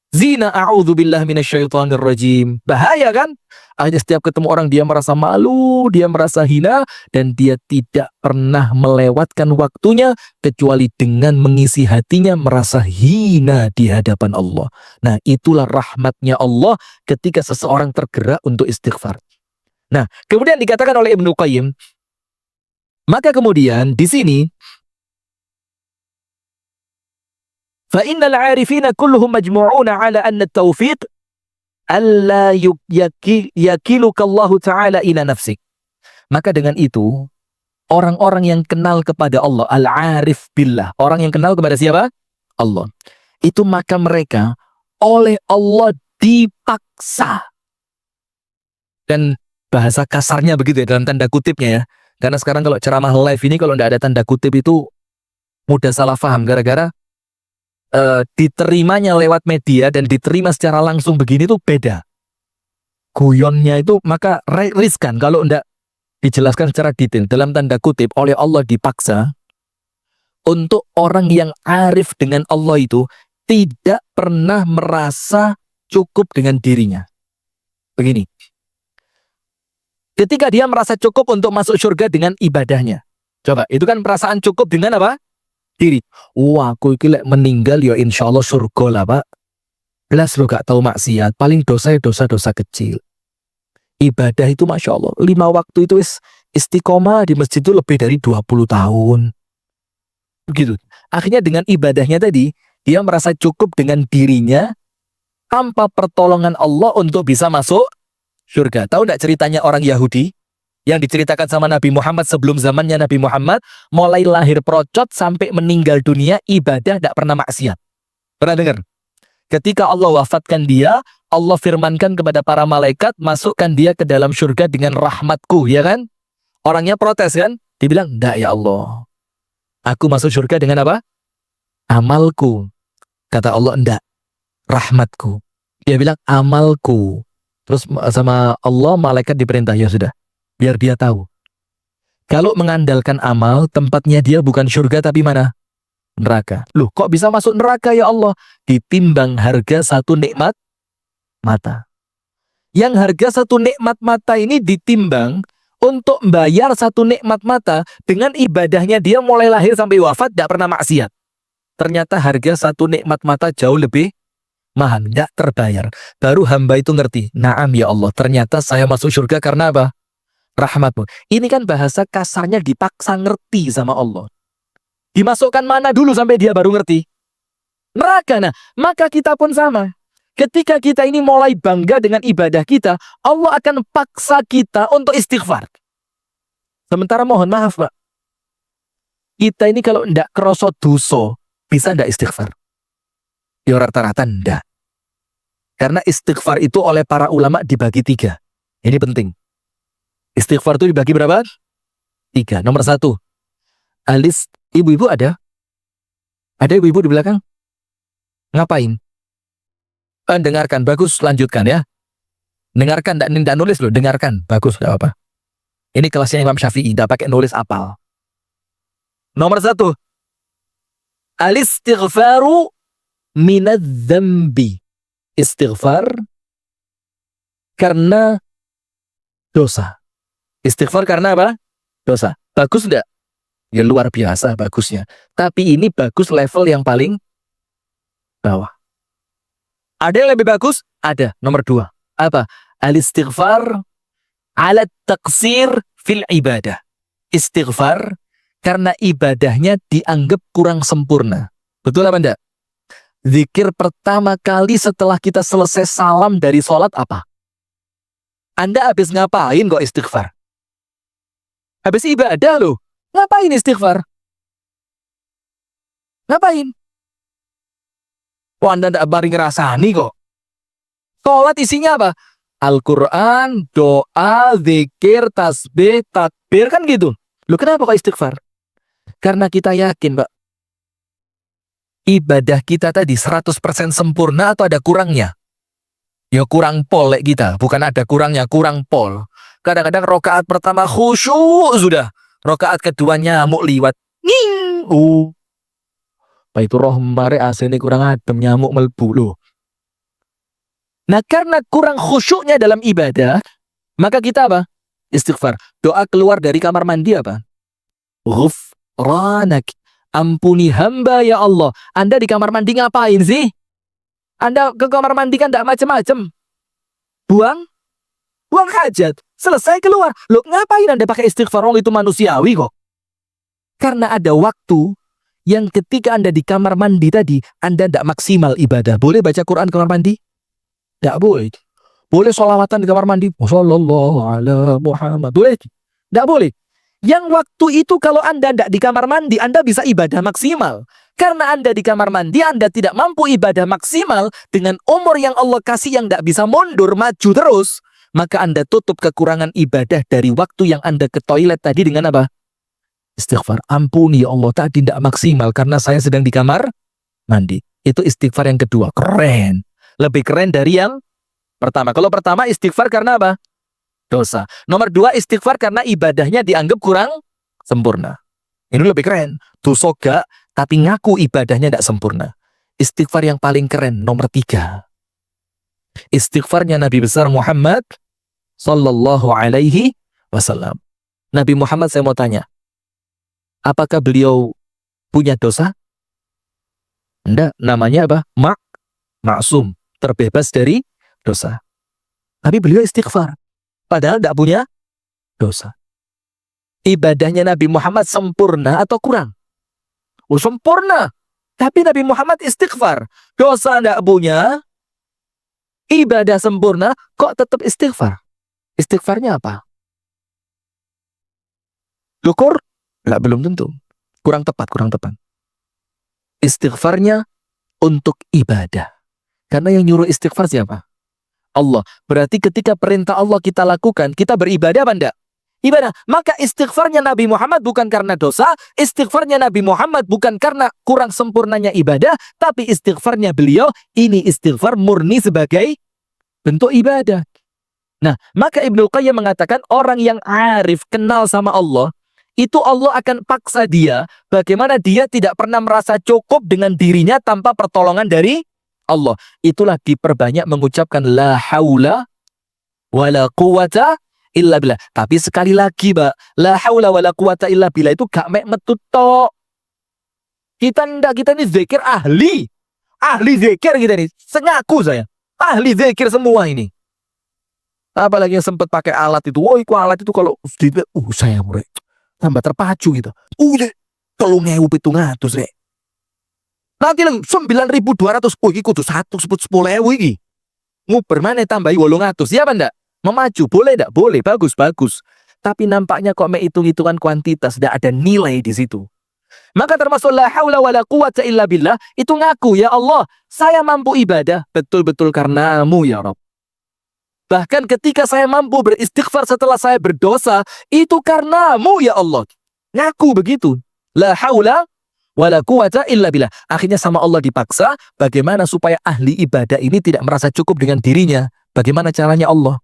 zina, a'udzubillah minasyaitonirrajim. Bahaya kan? Akhirnya setiap ketemu orang dia merasa malu, dia merasa hina, dan dia tidak pernah melewatkan waktunya kecuali dengan mengisi hatinya merasa hina di hadapan Allah. Nah, itulah rahmatnya Allah ketika seseorang tergerak untuk istighfar. Nah, kemudian dikatakan oleh Ibnu Qayyim, maka kemudian di sini فَإِنَّ الْعَارِفِينَ كُلُّهُمْ مَجْمُعُونَ عَلَى أَنَّ التَّوْفِيقَ أَلَّا يَكِلُكَ اللَّهُ تَعَالَى إِلَى نَفْسِكَ. Maka dengan itu, orang-orang yang kenal kepada Allah, al-arif billah, orang yang kenal kepada siapa? Allah. Itu maka mereka oleh Allah dipaksa. Dan bahasa kasarnya begitu ya, dalam tanda kutipnya ya. Karena sekarang kalau ceramah live ini kalau tidak ada tanda kutip itu mudah salah paham gara-gara diterimanya lewat media dan diterima secara langsung begini tuh beda. Guyonnya itu maka riskan kalau tidak dijelaskan secara detail. Dalam tanda kutip oleh Allah dipaksa untuk orang yang arif dengan Allah itu tidak pernah merasa cukup dengan dirinya. Begini. Ketika dia merasa cukup untuk masuk surga dengan ibadahnya. Coba, itu kan perasaan cukup dengan apa? Diri. Wah, aku iki lek meninggal ya insya Allah surga lah, Pak. Belas lo gak tahu maksiat, paling dosa kecil. Ibadah itu Masya Allah, 5 waktu itu istiqomah di masjid itu lebih dari 20 tahun. Begitu. Akhirnya dengan ibadahnya tadi, dia merasa cukup dengan dirinya tanpa pertolongan Allah untuk bisa masuk surga. Tahu enggak ceritanya orang Yahudi? Yang diceritakan sama Nabi Muhammad sebelum zamannya Nabi Muhammad, mulai lahir procot sampai meninggal dunia, ibadah tidak pernah maksiat. Pernah dengar? Ketika Allah wafatkan dia, Allah firmankan kepada para malaikat, masukkan dia ke dalam surga dengan rahmatku, ya kan? Orangnya protes kan? Dibilang, enggak ya Allah. Aku masuk surga dengan apa? Amalku. Kata Allah, enggak. Rahmatku. Dia bilang, amalku. Terus sama Allah, malaikat diperintah, ya sudah. Biar dia tahu. Kalau mengandalkan amal, tempatnya dia bukan surga tapi mana? Neraka. Loh, kok bisa masuk neraka ya Allah? Ditimbang harga satu nikmat mata. Yang harga satu nikmat mata ini ditimbang untuk bayar satu nikmat mata dengan ibadahnya dia mulai lahir sampai wafat tidak pernah maksiat. Ternyata harga satu nikmat mata jauh lebih mahal, nggak terbayar. Baru hamba itu ngerti, naam ya Allah, ternyata saya masuk surga karena apa? Rahmatmu. Ini kan bahasa kasarnya dipaksa ngerti sama Allah. Dimasukkan mana dulu sampai dia baru ngerti? Neraka. Nah, maka kita pun sama. Ketika kita ini mulai bangga dengan ibadah kita, Allah akan paksa kita untuk istighfar. Sementara mohon maaf, Pak, kita ini kalau ndak kerosot dosa, bisa ndak istighfar? Ya rata-rata ndak. Karena istighfar itu oleh para ulama dibagi 3. Ini penting. Istighfar itu dibagi berapa? 3. Nomor 1. Ibu-ibu ada? Ada ibu-ibu di belakang? Ngapain? Dengarkan, bagus, lanjutkan ya. Dengarkan, tidak nulis loh, dengarkan, bagus, tidak apa-apa. Ini kelasnya Imam Syafi'i, tidak pakai nulis apal. Nomor 1. Al-istighfaru minadz-dzambi. Istighfar karena dosa. Istighfar karena apa? Dosa. Bagus enggak? Ya luar biasa bagusnya. Tapi ini bagus level yang paling bawah. Ada yang lebih bagus? Ada. Nomor 2. Apa? Al-istighfar ala taqsir fil ibadah. Istighfar karena ibadahnya dianggap kurang sempurna. Betul apa enggak? Zikir pertama kali setelah kita selesai salam dari sholat apa? Anda habis ngapain kok istighfar? Habis ibadah loh. Ngapain istighfar? Ngapain? Wah, Anda tidak baring ngerasani kok. Sholat isinya apa? Al-Quran, doa, zikir, tasbih, takbir, kan gitu. Loh kenapa kok istighfar? Karena kita yakin, Pak, ibadah kita tadi 100% sempurna atau ada kurangnya? Ya kurang pol kita, bukan ada kurangnya, kurang pol. Kadang-kadang rokaat pertama khusyuk sudah, rokaat kedua nyamuk liwat. Ning. Apa itu roh mare asene kurang adem, nyamuk melbu loh. Nah, karena kurang khusyuknya dalam ibadah, maka kita apa? Istighfar. Doa keluar dari kamar mandi apa? Ghufranak. Ampuni hamba ya Allah. Anda di kamar mandi ngapain sih? Anda ke kamar mandi kan tidak macam-macam. Buang hajat. Selesai keluar. Loh ngapain Anda pakai istighfar? Itu manusiawi kok. Karena ada waktu yang ketika Anda di kamar mandi tadi, Anda tidak maksimal ibadah. Boleh baca Quran di kamar mandi? Tidak boleh. Boleh sholawatan di kamar mandi? Sallallahu ala Muhammad. Boleh? Tidak boleh. Yang waktu itu kalau Anda tidak di kamar mandi, Anda bisa ibadah maksimal. Karena Anda di kamar mandi, Anda tidak mampu ibadah maksimal dengan umur yang Allah kasih yang tidak bisa mundur, maju terus. Maka Anda tutup kekurangan ibadah dari waktu yang Anda ke toilet tadi dengan apa? Istighfar. Ampuni ya Allah, tadi tidak maksimal karena saya sedang di kamar mandi. Itu istighfar yang kedua. Keren. Lebih keren dari yang pertama. Kalau pertama istighfar karena apa? Dosa. Nomor 2 istighfar karena ibadahnya dianggap kurang sempurna. Ini lebih keren. Dosa gak, tapi ngaku ibadahnya tidak sempurna. Istighfar yang paling keren. Nomor 3. Istighfarnya Nabi besar Muhammad Sallallahu alaihi wasallam. Nabi Muhammad, saya mau tanya, apakah beliau punya dosa? Enggak. Namanya apa? Maksum. Terbebas dari dosa. Tapi beliau istighfar. Padahal tidak punya dosa. Ibadahnya Nabi Muhammad sempurna atau kurang? Sempurna. Tapi Nabi Muhammad istighfar. Dosa tidak punya. Ibadah sempurna. Kok tetap istighfar? Istighfarnya apa? Syukur? Enggak, belum tentu. Kurang tepat. Istighfarnya untuk ibadah. Karena yang nyuruh istighfar siapa? Allah. Berarti ketika perintah Allah kita lakukan, kita beribadah apa enggak? Ibadah. Maka istighfarnya Nabi Muhammad bukan karena dosa, istighfarnya Nabi Muhammad bukan karena kurang sempurnanya ibadah, tapi istighfarnya beliau, ini istighfar murni sebagai bentuk ibadah. Nah, maka Ibnu Qayyim mengatakan orang yang arif, kenal sama Allah, itu Allah akan paksa dia, bagaimana dia tidak pernah merasa cukup dengan dirinya tanpa pertolongan dari Allah. Itulah diperbanyak mengucapkan la haula wala quwata illa billah. Tapi sekali lagi, Mbak, la haula wala quwata illa billah itu gak mek metu tok. Kita ini zikir ahli. ahli zikir kita nih. Sengaku saya. Ahli zikir semua ini. Apalagi yang sempat pakai alat itu. Woi, alat itu kalau saya mulai tambah terpacu gitu. Deh, kalau ngewu itu ngatus deh. Nanti lagi 9.200. Oh, ini kudu 10.000 ini. Nguber mana tambahi 800. Siapa ndak? Memacu. Boleh ndak? Boleh. Bagus, bagus. Tapi nampaknya kok menghitung-hitungan kuantitas. Ndak ada nilai di situ. Maka termasuk la haula wala quwata illa billah. Itu ngaku, ya Allah, saya mampu ibadah. Betul-betul karenamu, ya Rabb. Bahkan ketika saya mampu beristighfar setelah saya berdosa, itu karenamu, ya Allah. Ngaku begitu. La haula wala quwata illa billah. Akhirnya sama Allah dipaksa, bagaimana supaya ahli ibadah ini tidak merasa cukup dengan dirinya. Bagaimana caranya Allah?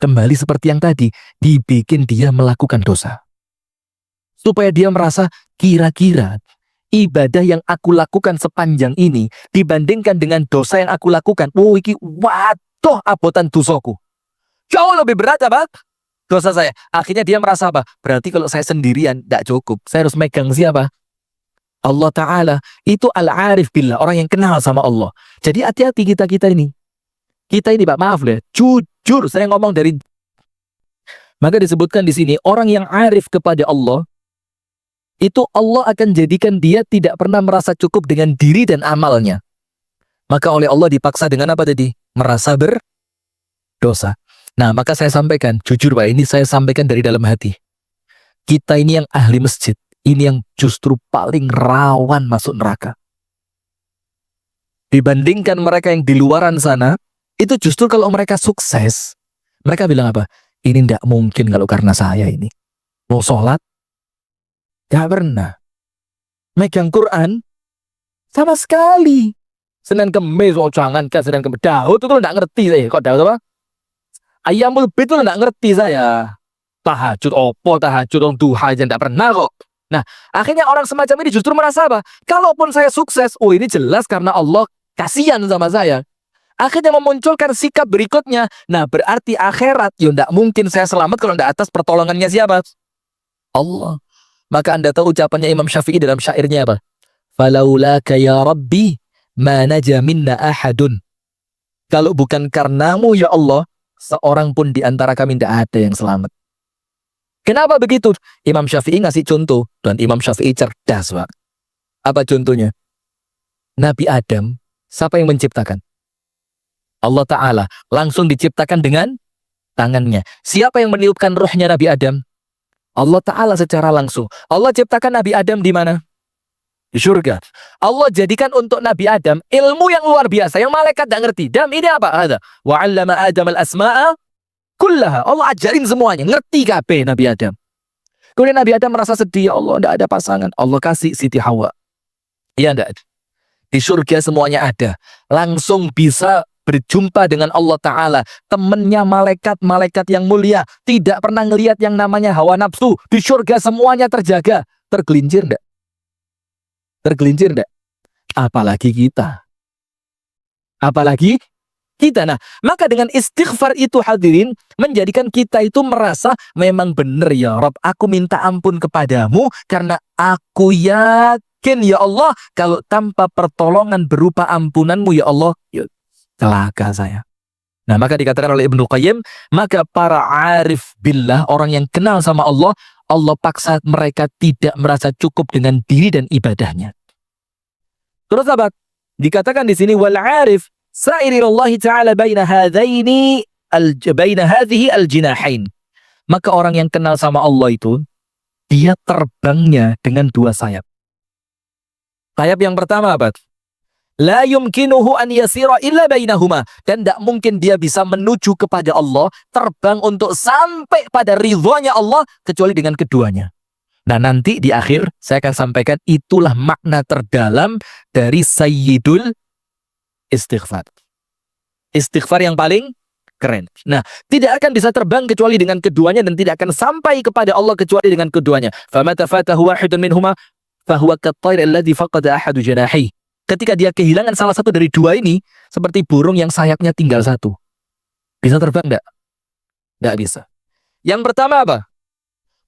Kembali seperti yang tadi, dibikin dia melakukan dosa. Supaya dia merasa kira-kira ibadah yang aku lakukan sepanjang ini dibandingkan dengan dosa yang aku lakukan. Oh, iki waduh abotan dosaku. Jauh lebih berat apa? Dosa saya. Akhirnya dia merasa apa? Berarti kalau saya sendirian tidak cukup. Saya harus megang siapa? Allah Ta'ala. Itu al-arif billah. Orang yang kenal sama Allah. Jadi hati-hati kita ini. Kita ini Pak, maaf deh. Jujur saya ngomong dari. Maka disebutkan di sini orang yang arif kepada Allah. Itu Allah akan jadikan dia tidak pernah merasa cukup dengan diri dan amalnya. Maka oleh Allah dipaksa dengan apa tadi? Merasa berdosa. Nah, maka saya sampaikan, jujur Pak, ini saya sampaikan dari dalam hati. Kita ini yang ahli masjid, ini yang justru paling rawan masuk neraka. Dibandingkan mereka yang di luaran sana, itu justru kalau mereka sukses, mereka bilang apa? Ini tidak mungkin kalau karena saya ini. Mau sholat, gak pernah. Megang Quran sama sekali. Senin Kemis, oh jangankan Senin Kemis. Daud itu enggak ngerti saya. Kok Daud apa? Ayamul Bait itu enggak ngerti saya. Tahajud opo, tahajud orang duha aja enggak pernah kok. Nah, akhirnya orang semacam ini justru merasa apa? Kalaupun saya sukses, oh ini jelas karena Allah kasihan sama saya. Akhirnya memunculkan sikap berikutnya. Nah, berarti akhirat, ya enggak mungkin saya selamat kalau enggak atas pertolongannya siapa? Allah. Maka Anda tahu ucapannya Imam Syafi'i dalam syairnya apa? Falaulaka ya Rabbi ma naja minna ahadun. Kalau bukan karenamu ya Allah, seorang pun di antara kami tidak ada yang selamat. Kenapa begitu? Imam Syafi'i ngasih contoh. Dan Imam Syafi'i cerdas, Pak. Apa contohnya? Nabi Adam, siapa yang menciptakan? Allah Ta'ala. Langsung diciptakan dengan tangannya. Siapa yang meniupkan rohnya Nabi Adam? Allah Ta'ala secara langsung. Allah ciptakan Nabi Adam di mana? Di surga. Allah jadikan untuk Nabi Adam ilmu yang luar biasa, yang malaikat tidak ngerti. Dan ini apa? Ada. Wa 'allama Adam al-asma'a kullaha. Allah ajarin semuanya. Ngerti kabeh Nabi Adam. Kemudian Nabi Adam merasa sedih. Ya Allah, tidak ada pasangan. Allah kasih Siti Hawa. Iya, tidak ada. Di surga semuanya ada. Langsung bisa berjumpa dengan Allah Ta'ala. Temennya malaikat-malaikat yang mulia. Tidak pernah ngelihat yang namanya hawa nafsu. Di surga semuanya terjaga. Tergelincir enggak? Tergelincir enggak? Apalagi kita. Apalagi kita. Nah, maka dengan istighfar itu hadirin, menjadikan kita itu merasa memang benar ya Rabb. Aku minta ampun kepadamu karena aku yakin ya Allah, kalau tanpa pertolongan berupa ampunanmu ya Allah, ya celaka saya. Nah, maka dikatakan oleh Ibnu Qayyim, maka para arif billah, orang yang kenal sama Allah, Allah paksa mereka tidak merasa cukup dengan diri dan ibadahnya. Terus sahabat, dikatakan di sini wal arif sa'iri Allah Ta'ala baina hadhihi al-jinahain. Maka orang yang kenal sama Allah itu, dia terbangnya dengan dua sayap. Sayap yang pertama apa? La yumkinuhu an yasira illa bainahuma. Dan tidak mungkin dia bisa menuju kepada Allah, terbang untuk sampai pada ridhonya Allah, kecuali dengan keduanya. Nah, nanti di akhir saya akan sampaikan itulah makna terdalam dari Sayyidul Istighfar. Istighfar yang paling keren. Nah, tidak akan bisa terbang kecuali dengan keduanya, dan tidak akan sampai kepada Allah kecuali dengan keduanya. Famata fatahu wahidun minhuma fahuwa kattair alladhi faqada ahadu janahi. Ketika dia kehilangan salah satu dari dua ini, seperti burung yang sayapnya tinggal satu. Bisa terbang enggak? Enggak bisa. Yang pertama apa?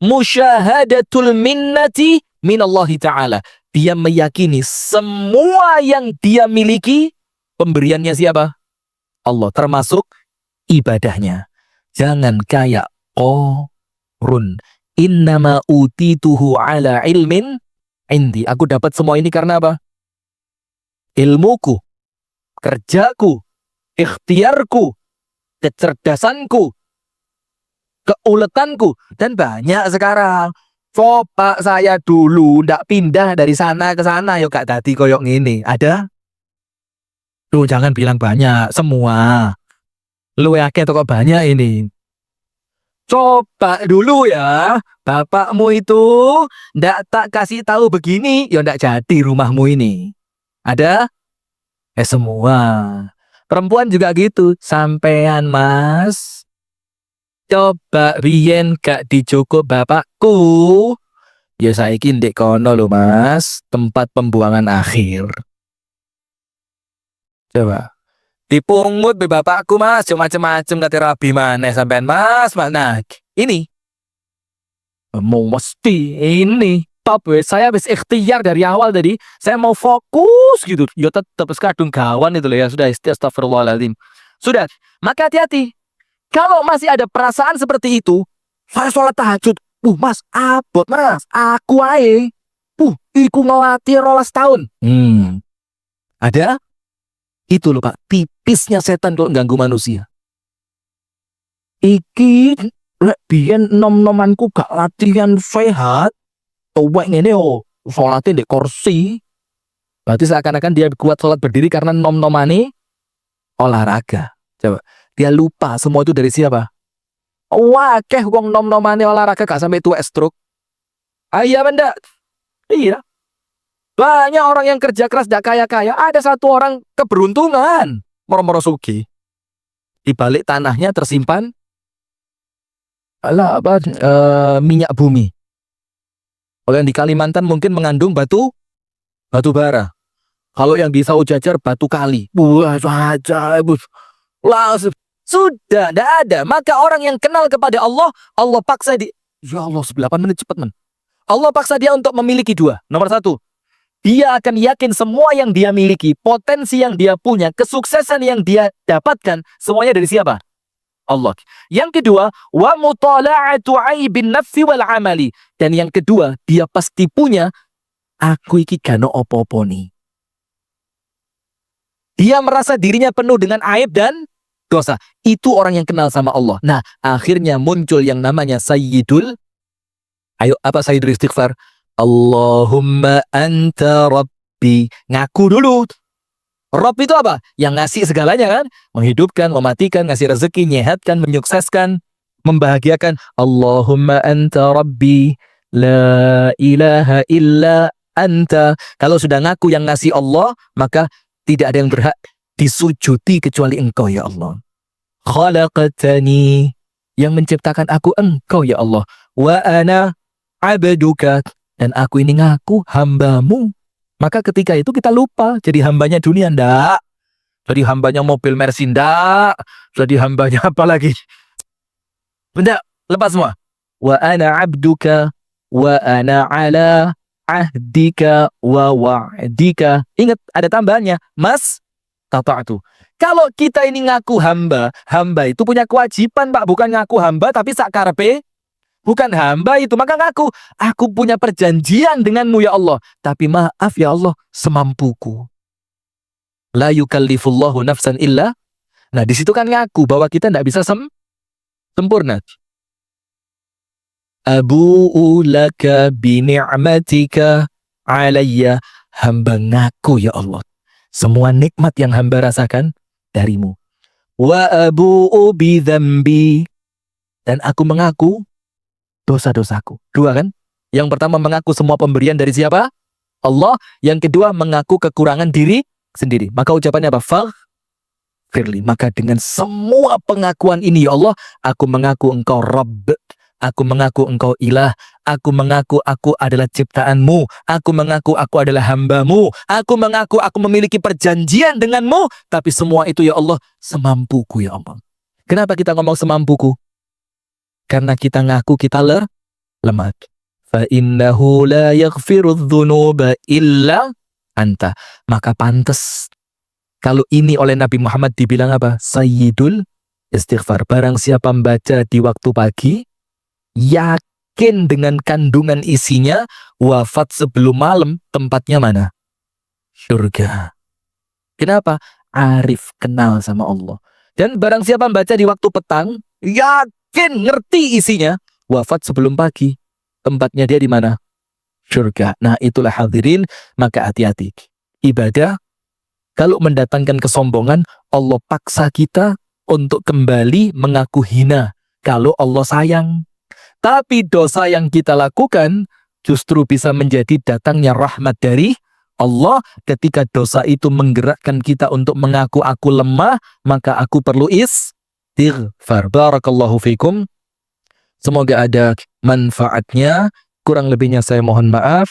Musyahadatul minnati minallahi ta'ala. Dia meyakini semua yang dia miliki, pemberiannya siapa? Allah, termasuk ibadahnya. Jangan kayak Qarun. Innama utituhu ala ilmin indi. Aku dapat semua ini karena apa? Ilmuku, kerjaku, ikhtiarku, kecerdasanku, keuletanku. Dan banyak sekarang. Coba saya dulu ndak pindah dari sana ke sana, yuk gak tadi koyok ngini. Ada? Lu jangan bilang banyak, semua. Lu yakin kok banyak ini. Coba dulu ya, bapakmu itu ndak tak kasih tahu begini, ya ndak jadi rumahmu ini. Ada? Semua. Perempuan juga gitu. Sampean mas, coba riyen gak dicukup bapakku. Ya saiki ndek kono lho mas, tempat pembuangan akhir. Coba. Dipungut be bapakku mas, macem-macem kate rabi maneh sampean mas. Nah, ini mau mesti ini top saya habis ikhtiar dari awal tadi, saya mau fokus gitu, ya tetap kadung gawan itu loh ya, sudah astagfirullahaladzim. Sudah, maka hati-hati kalau masih ada perasaan seperti itu. Saya sholat tahajud, mas abot mas, aku ae iku ngelatih 12 tahun. Ada itu loh pak, tipisnya setan kalau ganggu manusia. Iki lek biyen nom-nomanku gak latihan sehat, tuwek ngene yo, salate ndek kursi. Berarti seakan-akan dia kuat salat berdiri karena nom-nomane olahraga. Coba, dia lupa semua itu dari siapa? Wah, wong nom-nomane olahraga gak sampai tua stroke. Iya benda. Iya. Banyak orang yang kerja keras gak kaya-kaya, ada satu orang keberuntungan, moro-moro sugih. Di balik tanahnya tersimpan minyak bumi. Kalau yang di Kalimantan mungkin mengandung batu bara. Kalau yang di Saujajar batu kali. Wah, langsung sudah tidak ada. Maka orang yang kenal kepada Allah, Allah paksa dia. Ya Allah, 8 menit cepat man. Allah paksa dia untuk memiliki dua. Nomor satu, dia akan yakin semua yang dia miliki, potensi yang dia punya, kesuksesan yang dia dapatkan, semuanya dari siapa? Allah. Yang kedua, wa mutala'atu aibin nafsi wal amali. Dan yang kedua, dia pasti punya aku iki gano opo-opo nih. Dia merasa dirinya penuh dengan aib dan dosa. Itu orang yang kenal sama Allah. Nah, akhirnya muncul yang namanya Sayyidul. Ayo, apa Sayyidul Istighfar? Allahumma anta rabbi. Ngaku dulu. Rob itu apa? Yang ngasih segalanya kan? Menghidupkan, mematikan, ngasih rezeki, nyehatkan, menyukseskan, membahagiakan. Allahumma anta rabbi. La ilaha illa anta. Kalau sudah ngaku yang ngasih Allah, maka tidak ada yang berhak disujudi kecuali engkau ya Allah. Khalaqtani. Yang menciptakan aku engkau ya Allah. Wa ana abduka. Dan aku ini ngaku hambamu. Maka ketika itu kita lupa jadi hambanya dunia, ndak. Jadi hambanya mobil Mercy, ndak. Jadi hambanya apa lagi? Ndak, lepas semua. Wa ana abduka wa ana ala ahdika wa wa'dika. Ingat ada tambahannya, mas tata'tu. Kalau kita ini ngaku hamba, hamba itu punya kewajiban Pak, bukan ngaku hamba tapi sakarpe. Bukan hamba itu, maka ngaku, aku punya perjanjian denganmu ya Allah. Tapi maaf ya Allah, semampuku. La yukallifullahu nafsan illa. Nah, di situ kan ngaku bahwa kita tidak bisa sempurna. Abu'u laka bini'matika alayya. Hamba ngaku ya Allah. Semua nikmat yang hamba rasakan darimu. Wa abu'u bidhambi. Dan aku mengaku dosa-dosaku. Dua kan? Yang pertama mengaku semua pemberian dari siapa? Allah. Yang kedua mengaku kekurangan diri sendiri. Maka ucapannya apa? Faghfirli. Maka dengan semua pengakuan ini ya Allah, aku mengaku engkau Rabb. Aku mengaku engkau ilah. Aku mengaku aku adalah ciptaanmu. Aku mengaku aku adalah hambamu. Aku mengaku aku memiliki perjanjian denganmu. Tapi semua itu ya Allah, semampuku ya Allah. Kenapa kita ngomong semampuku? Karena kita ngaku kita lemah. fa innahu la yaghfiru dzunuba illa anta. Maka pantas kalau ini oleh Nabi Muhammad dibilang apa? Sayyidul istighfar. Barang siapa membaca di waktu pagi, yakin dengan kandungan isinya, wafat sebelum malam, tempatnya mana? Surga. Kenapa? Arif, kenal sama Allah. Dan barang siapa membaca di waktu petang, yakin ngerti isinya, wafat sebelum pagi, tempatnya dia di mana? Surga. Nah, itulah hadirin, maka hati-hati. Ibadah kalau mendatangkan kesombongan, Allah paksa kita untuk kembali mengaku hina kalau Allah sayang. Tapi dosa yang kita lakukan justru bisa menjadi datangnya rahmat dari Allah. Ketika dosa itu menggerakkan kita untuk mengaku aku lemah, maka aku perlu istighfar. Barakallahu fikum. Semoga ada manfaatnya. Kurang lebihnya saya mohon maaf.